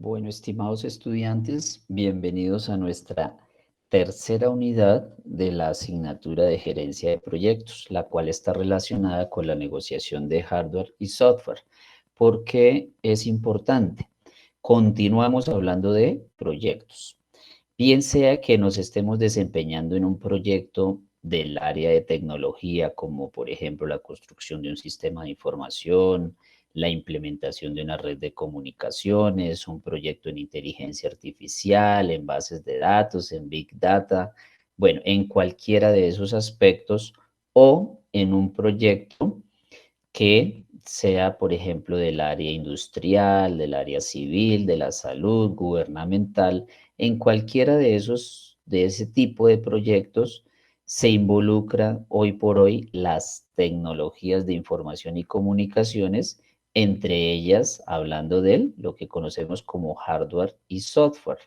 Bueno, estimados estudiantes, bienvenidos a nuestra tercera unidad de la asignatura de gerencia de proyectos, la cual está relacionada con la negociación de hardware y software. ¿Por qué es importante? Continuamos hablando de proyectos. Bien sea que nos estemos desempeñando en un proyecto del área de tecnología, como por ejemplo la construcción de un sistema de información, la implementación de una red de comunicaciones, un proyecto en inteligencia artificial, en bases de datos, en Big Data, bueno, en cualquiera de esos aspectos o en un proyecto que sea, por ejemplo, del área industrial, del área civil, de la salud, gubernamental, en cualquiera de ese tipo de proyectos se involucra hoy por hoy las tecnologías de información y comunicaciones, entre ellas hablando de lo que conocemos como hardware y software.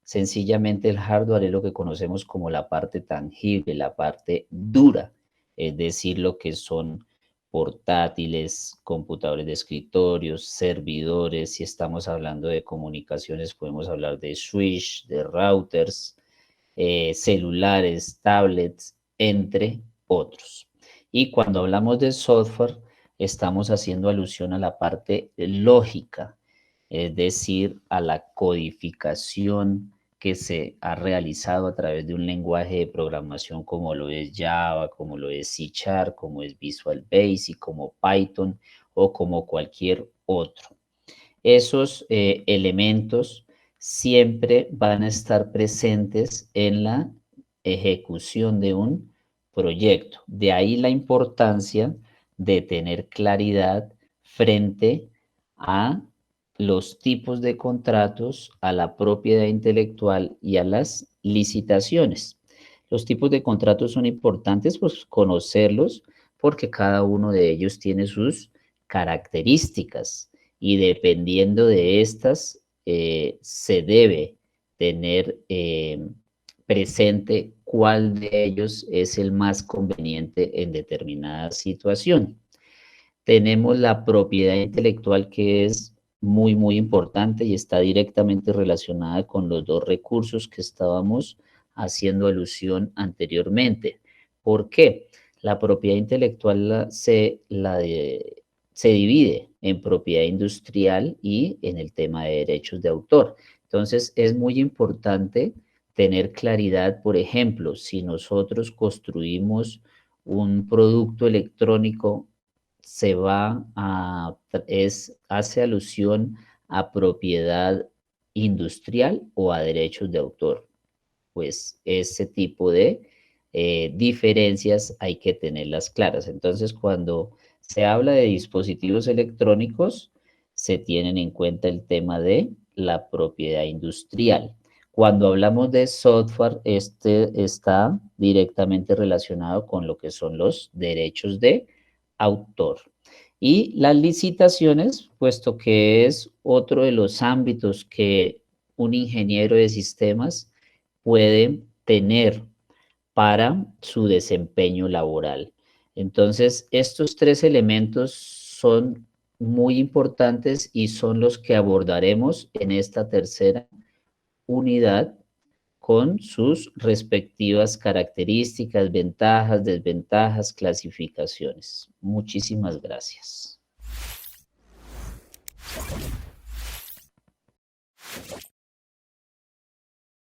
Sencillamente el hardware es lo que conocemos como la parte tangible, la parte dura, es decir, lo que son portátiles, computadores de escritorios, servidores. Si estamos hablando de comunicaciones, podemos hablar de switch, de routers, celulares, tablets, entre otros. Y cuando hablamos de software, estamos haciendo alusión a la parte lógica, es decir, a la codificación que se ha realizado a través de un lenguaje de programación como lo es Java, como lo es C Sharp, como es Visual Basic, como Python o como cualquier otro. Esos elementos siempre van a estar presentes en la ejecución de un proyecto. De ahí la importancia de tener claridad frente a los tipos de contratos, a la propiedad intelectual y a las licitaciones. Los tipos de contratos son importantes, pues conocerlos, porque cada uno de ellos tiene sus características y dependiendo de estas se debe tener presente cuál de ellos es el más conveniente en determinada situación. Tenemos la propiedad intelectual, que es muy importante y está directamente relacionada con los dos recursos que estábamos haciendo alusión anteriormente. ¿Por qué? La propiedad intelectual se divide en propiedad industrial y en el tema de derechos de autor. Entonces, es muy importante tener claridad, por ejemplo, si nosotros construimos un producto electrónico, hace alusión a propiedad industrial o a derechos de autor. Pues ese tipo de diferencias hay que tenerlas claras. Entonces, cuando se habla de dispositivos electrónicos, se tienen en cuenta el tema de la propiedad industrial. Cuando hablamos de software, este está directamente relacionado con lo que son los derechos de autor. Y las licitaciones, puesto que es otro de los ámbitos que un ingeniero de sistemas puede tener para su desempeño laboral. Entonces, estos tres elementos son muy importantes y son los que abordaremos en esta tercera unidad con sus respectivas características, ventajas, desventajas, clasificaciones. Muchísimas gracias.